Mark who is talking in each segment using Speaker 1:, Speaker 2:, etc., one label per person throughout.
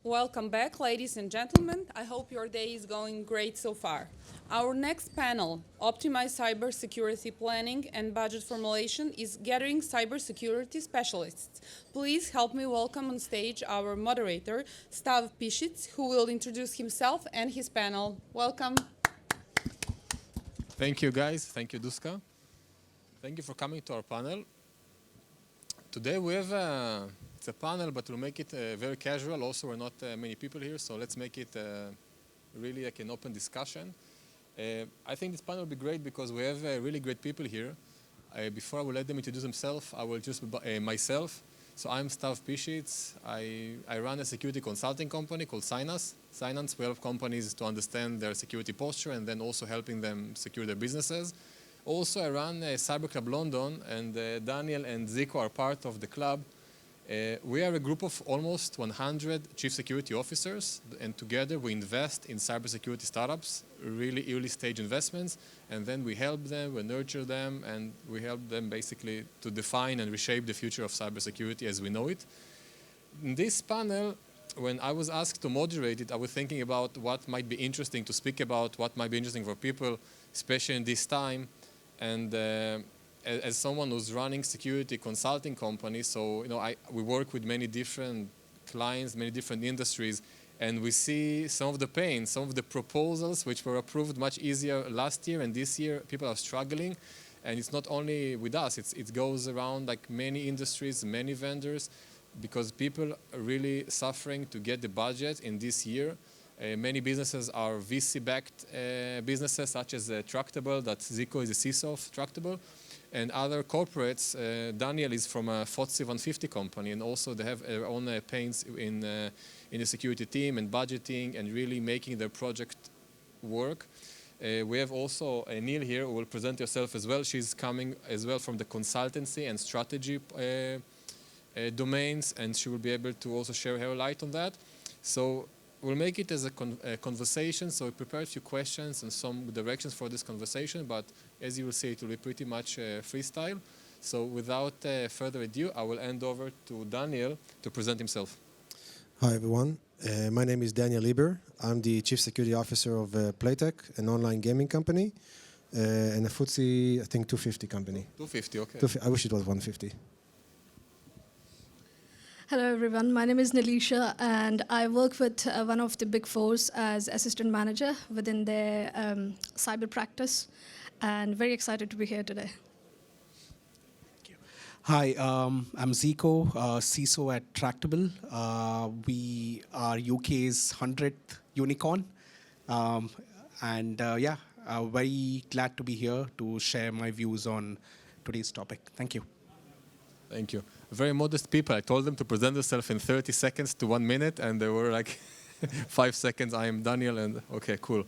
Speaker 1: Welcome back, ladies and gentlemen. I hope your day is going great so far. Our next panel, Optimized Cybersecurity Planning and Budget Formulation, is gathering cybersecurity specialists. Please help me welcome on stage our moderator, Stav Pischits, who will introduce himself and his panel. Welcome.
Speaker 2: Thank you, guys. Thank you, Duska. Thank you for coming to our panel. Today we have it's a panel, but we'll make it very casual. Also, we're not many people here, so let's make it really like an open discussion. I think this panel will be great because we have really great people here. Before I will let them introduce themselves, I will just myself. So I'm Stav Pischits. I run a security consulting company called Cynance. Cynance, we help companies to understand their security posture and then also helping them secure their businesses. Also, I run Cyber Club London, and Daniel and Zico are part of the club. We are a group of almost 100 chief security officers, and together we invest in cybersecurity startups, really early stage investments, and then we help them, we nurture them, and we help them basically to define and reshape the future of cybersecurity as we know it. In this panel, when I was asked to moderate it, I was thinking about what might be interesting to speak about, what might be interesting for people, especially in this time. And as someone who's running security consulting companies, so we work with many different clients, many different industries, and we see some of the pain, some of the proposals which were approved much easier last year and this year. People are struggling, and it's not only with us. It goes around like many industries, many vendors, because people are really suffering to get the budget in this year. Many businesses are VC-backed businesses, such as Tractable, that Zico is the CISO of Tractable, and other corporates. Daniel is from a FTSE 150 company, and also they have their own pains in the security team and budgeting and really making their project work. We have also Neil here, who will present herself as well. She's coming as well from the consultancy and strategy domains, and she will be able to also share her light on that. So we'll make it as a conversation, so we prepared a few questions and some directions for this conversation, but as you will see, it will be pretty much freestyle. So without further ado, I will hand over to Daniel to present himself.
Speaker 3: Hi, everyone. My name is Daniel Liber. I'm the Chief Security Officer of Playtech, an online gaming company, and a FTSE, I think, 250 company.
Speaker 2: 250, okay.
Speaker 3: I wish it was 150.
Speaker 4: Hello, everyone. My name is Nilisha, and I work with one of the Big Fours as assistant manager within their cyber practice, and very excited to be here today.
Speaker 5: Thank you. Hi, I'm Zico, CISO at Tractable. We are UK's 100th unicorn, and very glad to be here to share my views on today's topic. Thank you.
Speaker 2: Thank you. Very modest people. I told them to present themselves in 30 seconds to 1 minute, and they were like 5 seconds. I am Daniel, and okay, cool.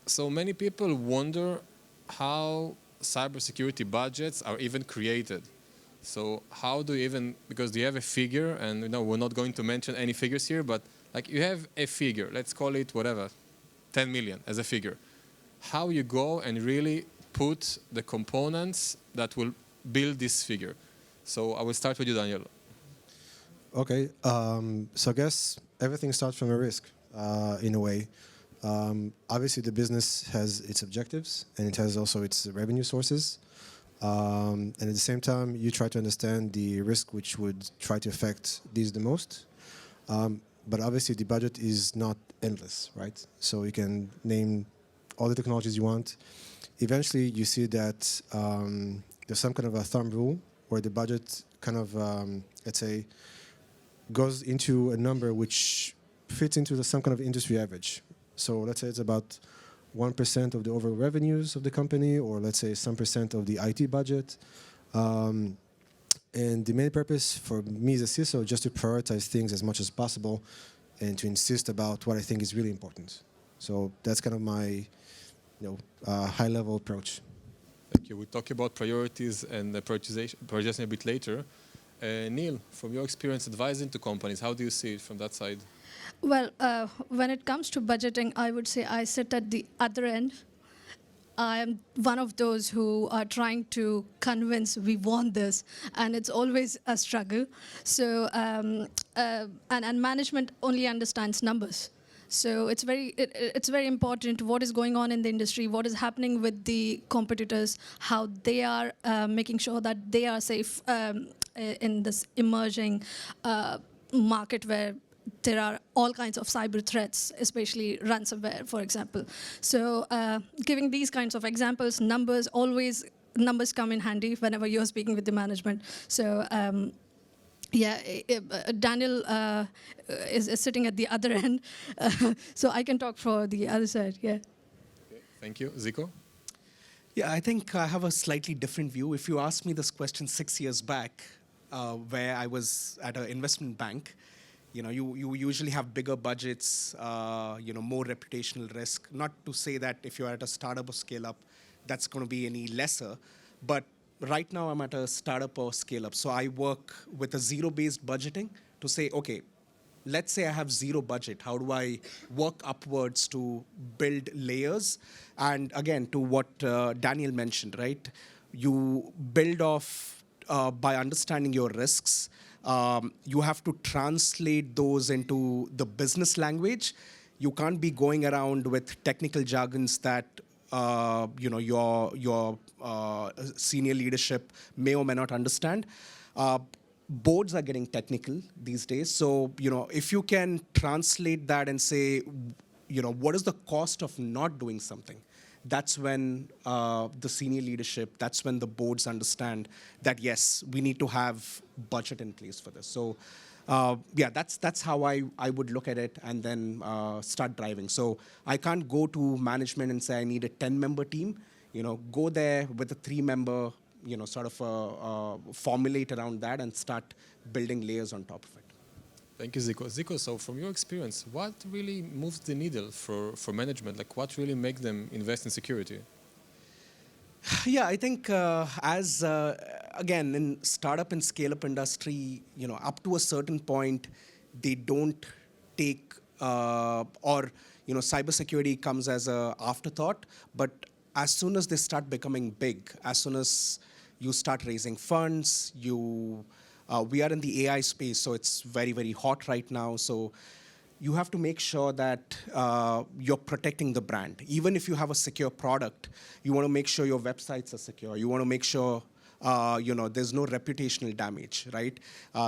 Speaker 2: So many people wonder how cybersecurity budgets are even created. So how do you even, because you have a figure, and we're not going to mention any figures here, but like you have a figure, let's call it whatever, 10 million as a figure. How you go and really put the components that will build this figure. So I will start with you, Daniel.
Speaker 3: Okay, so I guess everything starts from a risk, in a way. Obviously, the business has its objectives, and it has also its revenue sources. And at the same time, you try to understand the risk which would try to affect these the most. But obviously, the budget is not endless, right? So you can name all the technologies you want. Eventually, you see that there's some kind of a thumb rule where the budget kind of, let's say, goes into a number which fits into some kind of industry average. So let's say it's about 1% of the overall revenues of the company, or let's say some percent of the IT budget. And the main purpose for me as a CISO is just to prioritize things as much as possible and to insist about what I think is really important. So that's kind of my high-level approach.
Speaker 2: Thank you. We'll talk about priorities and prioritization a bit later. Neil, from your experience advising to companies, how do you see it from that side?
Speaker 4: Well, when it comes to budgeting, I would say I sit at the other end. I am one of those who are trying to convince we want this, and it's always a struggle. So and management only understands numbers. So it's very important what is going on in the industry, what is happening with the competitors, how they are making sure that they are safe in this emerging market where there are all kinds of cyber threats, especially ransomware, for example. So giving these kinds of examples, numbers come in handy whenever you're speaking with the management. So Daniel is sitting at the other end, so I can talk for the other side. Yeah.
Speaker 2: Okay. Thank you, Zico.
Speaker 5: Yeah, I think I have a slightly different view. If you asked me this question 6 years back, where I was at an investment bank, you usually have bigger budgets, more reputational risk. Not to say that if you're at a startup or scale up, that's going to be any lesser, but right now I'm at a startup or scale up. So I work with a zero-based budgeting to say, okay, let's say I have zero budget. How do I work upwards to build layers? And again, to what Daniel mentioned, right? You build off by understanding your risks. You have to translate those into the business language. You can't be going around with technical jargons that your senior leadership may or may not understand. Boards are getting technical these days. So, if you can translate that and say, what is the cost of not doing something? That's when the senior leadership, that's when the boards understand that, yes, we need to have budget in place for this. So, that's how I would look at it and then start driving. So I can't go to management and say I need a 10-member team. Go there with a 3-member, sort of formulate around that and start building layers on top of it.
Speaker 2: Thank you, Zico. Zico, so from your experience, what really moves the needle for management? Like, what really makes them invest in security?
Speaker 5: Yeah, I think again, in startup and scale-up industry, up to a certain point, they don't take, cybersecurity comes as an afterthought. But as soon as they start becoming big, as soon as you start raising funds, we are in the AI space, so it's very, very hot right now. So you have to make sure that you're protecting the brand. Even if you have a secure product, you want to make sure your websites are secure. You want to make sure there's no reputational damage, right?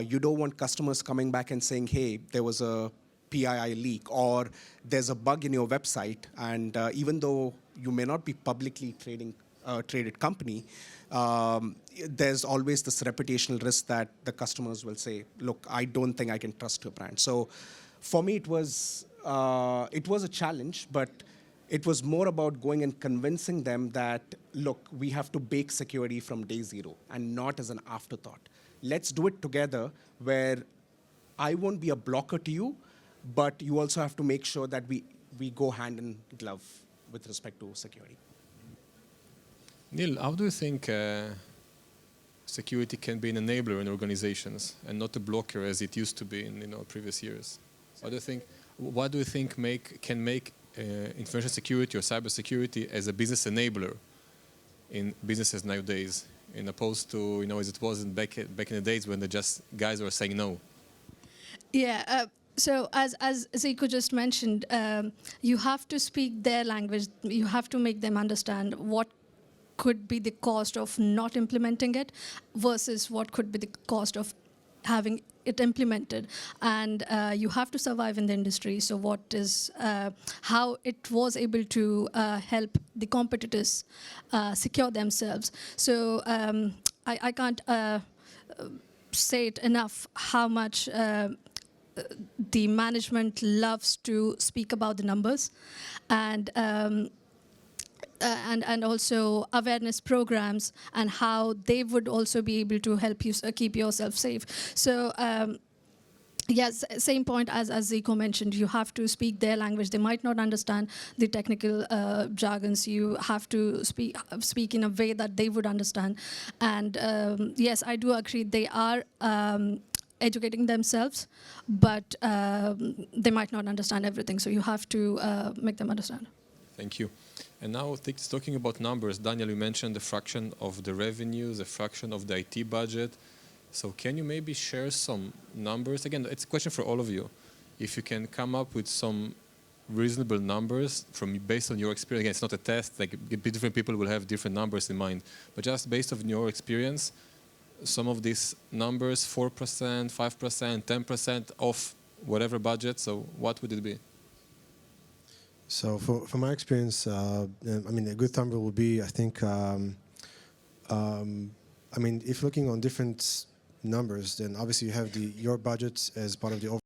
Speaker 5: You don't want customers coming back and saying, hey, there was a PII leak, or there's a bug in your website, and even though you may not be publicly traded company, there's always this reputational risk that the customers will say, look, I don't think I can trust your brand. So for me, it was a challenge, but it was more about going and convincing them that, look, we have to bake security from day zero and not as an afterthought. Let's do it together where I won't be a blocker to you, but you also have to make sure that we go hand in glove with respect to security.
Speaker 2: Neil, how do you think security can be an enabler in organizations and not a blocker as it used to be in previous years? What do you think can make information security or cybersecurity as a business enabler in businesses nowadays, in opposed to as it was back in the days when guys were saying no?
Speaker 4: Yeah. So as Zico just mentioned, you have to speak their language. You have to make them understand what could be the cost of not implementing it versus what could be the cost of having it implemented. And you have to survive in the industry. So what is how it was able to help the competitors secure themselves. So I can't say it enough how much the management loves to speak about the numbers, and also awareness programs and how they would also be able to help you keep yourself safe. So yes, same point as Zico mentioned, you have to speak their language. They might not understand the technical jargons. You have to speak in a way that they would understand. And yes, I do agree they are educating themselves, but they might not understand everything. So you have to make them understand.
Speaker 2: Thank you. And now talking about numbers, Daniel, you mentioned the fraction of the revenues, the fraction of the IT budget. So can you maybe share some numbers? Again, it's a question for all of you. If you can come up with some reasonable numbers based on your experience. Again, it's not a test. Like different people will have different numbers in mind, but just based on your experience, some of these numbers, 4%, 5%, 10% off whatever budget. So what would it be?
Speaker 3: So from my experience, I mean, a good number will be, I think, I mean, if looking on different numbers, then obviously you have your budget as part of the overall